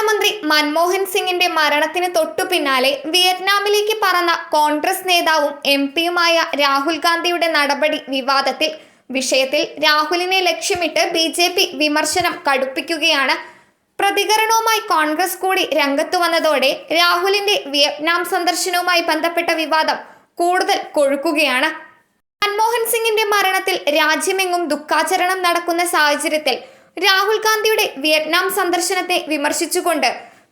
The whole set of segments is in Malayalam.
പ്രധാനമന്ത്രി മൻമോഹൻ സിംഗിന്റെ മരണത്തിന് തൊട്ടു പിന്നാലെ വിയറ്റ്നാമിലേക്ക് പറന്ന കോൺഗ്രസ് നേതാവും എംപിയുമായ രാഹുൽ ഗാന്ധിയുടെ നടപടി വിഷയത്തിൽ രാഹുലിനെ ലക്ഷ്യമിട്ട് ബി.ജെ.പി. വിമർശനം കടുപ്പിക്കുകയാണ്. പ്രതികരണവുമായി കോൺഗ്രസ് കൂടി രംഗത്തു വന്നതോടെ രാഹുലിന്റെ വിയറ്റ്നാം സന്ദർശനവുമായി ബന്ധപ്പെട്ട വിവാദം കൂടുതൽ കൊഴുക്കുകയാണ്. മൻമോഹൻ സിംഗിന്റെ മരണത്തിൽ രാജ്യമെങ്ങും ദുഃഖാചരണം നടക്കുന്ന സാഹചര്യത്തിൽ രാഹുൽ ഗാന്ധിയുടെ വിയറ്റ്നാം സന്ദർശനത്തെ വിമർശിച്ചുകൊണ്ട്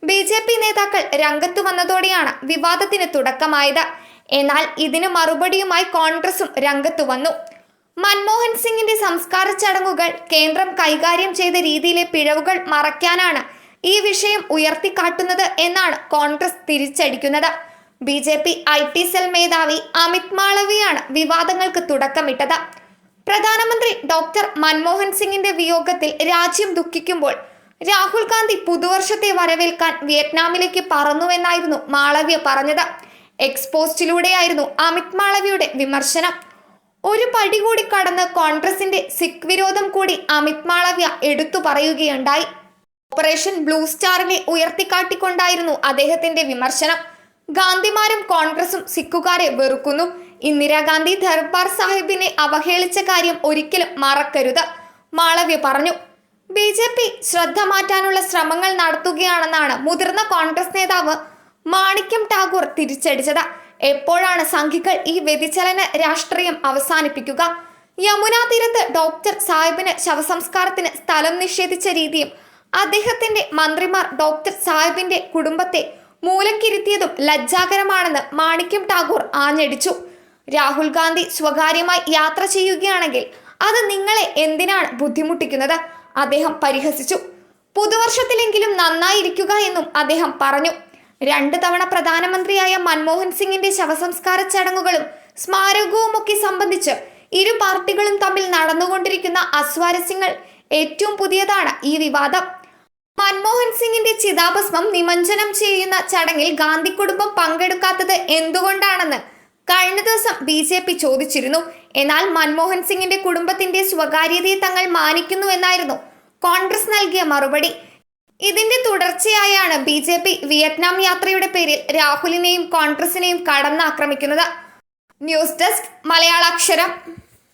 ബി.ജെ.പി. നേതാക്കൾ രംഗത്തു വന്നതോടെയാണ് വിവാദത്തിന് തുടക്കമായത്. എന്നാൽ ഇതിന് മറുപടിയുമായി കോൺഗ്രസും രംഗത്തു വന്നു. മൻമോഹൻ സിംഗിന്റെ സംസ്കാര ചടങ്ങുകൾ കേന്ദ്രം കൈകാര്യം ചെയ്ത രീതിയിലെ പിഴവുകൾ മറയ്ക്കാനാണ് ഈ വിഷയം ഉയർത്തിക്കാട്ടുന്നത് എന്നാണ് കോൺഗ്രസ് തിരിച്ചടിക്കുന്നത്. ബി.ജെ.പി. ഐ.ടി. സെൽ മേധാവി അമിത് മാളവിയാണ് വിവാദങ്ങൾക്ക് തുടക്കമിട്ടത്. പ്രധാനമന്ത്രി ഡോക്ടർ മൻമോഹൻ സിംഗിന്റെ വിയോഗത്തിൽ രാജ്യം ദുഃഖിക്കുമ്പോൾ രാഹുൽ ഗാന്ധി പുതുവർഷത്തെ വരവേൽക്കാൻ വിയറ്റ്നാമിലേക്ക് പറന്നുവെന്നായിരുന്നു മാളവ്യ പറഞ്ഞത്. എക്സ് പോസ്റ്റിലൂടെയായിരുന്നു അമിത് മാളവിയുടെ വിമർശനം. ഒരു പടി കൂടി കടന്ന് കോൺഗ്രസിന്റെ സിഖ് വിരോധം കൂടി അമിത് മാളവ്യ എടുത്തു പറയുകയുണ്ടായി. ഓപ്പറേഷൻ ബ്ലൂ സ്റ്റാറിനെ ഉയർത്തിക്കാട്ടിക്കൊണ്ടായിരുന്നു അദ്ദേഹത്തിന്റെ വിമർശനം. ഗാന്ധിമാരും കോൺഗ്രസും സിഖുകാരെ വെറുക്കുന്നു. ഇന്ദിരാഗാന്ധി ദർബാർ സാഹിബിനെ അവഹേളിച്ച കാര്യം ഒരിക്കലും മറക്കരുത്, മാളവ്യ പറഞ്ഞു. ബി.ജെ.പി. ശ്രദ്ധ മാറ്റാനുള്ള ശ്രമങ്ങൾ നടത്തുകയാണെന്നാണ് മുതിർന്ന കോൺഗ്രസ് നേതാവ് മാണിക്യം ടാഗോർ തിരിച്ചടിച്ചത്. എപ്പോഴാണ് സംഘികൾ ഈ വ്യതിചലന രാഷ്ട്രീയം അവസാനിപ്പിക്കുക? യമുനാ തീരത്ത് ഡോക്ടർ സാഹിബിന് ശവസംസ്കാരത്തിന് സ്ഥലം നിഷേധിച്ച രീതിയും അദ്ദേഹത്തിന്റെ മന്ത്രിമാർ ഡോക്ടർ സാഹിബിന്റെ കുടുംബത്തെ മൂലക്കിരുത്തിയതും ലജ്ജാകരമാണെന്ന് മാണിക്യം ടാഗോർ ആഞ്ഞടിച്ചു. രാഹുൽ ഗാന്ധി സ്വകാര്യമായി യാത്ര ചെയ്യുകയാണെങ്കിൽ അത് നിങ്ങളെ എന്തിനാണ് ബുദ്ധിമുട്ടിക്കുന്നത്? അദ്ദേഹം പരിഹസിച്ചു. പുതുവർഷത്തിലെങ്കിലും നന്നായിരിക്കുക എന്നും അദ്ദേഹം പറഞ്ഞു. 2 തവണ പ്രധാനമന്ത്രിയായ മൻമോഹൻ സിംഗിന്റെ ശവസംസ്കാര ചടങ്ങുകളും സ്മാരകവുമൊക്കെ സംബന്ധിച്ച് ഇരു പാർട്ടികളും തമ്മിൽ നടന്നുകൊണ്ടിരിക്കുന്ന അസ്വാരസ്യങ്ങൾ ഏറ്റവും പുതിയതാണ് ഈ വിവാദം. മൻമോഹൻ സിംഗിന്റെ ചിതാഭസ്മം നിമജ്ജനം ചെയ്യുന്ന ചടങ്ങിൽ ഗാന്ധി കുടുംബം പങ്കെടുക്കാത്തത് എന്തുകൊണ്ടാണെന്ന് കഴിഞ്ഞ ദിവസം ബി.ജെ.പി. ചോദിച്ചിരുന്നു. എന്നാൽ മൻമോഹൻ സിംഗിന്റെ കുടുംബത്തിന്റെ സ്വകാര്യതയെ തങ്ങൾ മാനിക്കുന്നുവെന്നായിരുന്നു കോൺഗ്രസ് നൽകിയ മറുപടി. ഇതിന്റെ തുടർച്ചയായാണ് ബി.ജെ.പി. വിയറ്റ്നാം യാത്രയുടെ പേരിൽ രാഹുലിനെയും കോൺഗ്രസിനെയും കടന്നാക്രമിക്കുന്നത്. News desk മലയാളാക്ഷരം.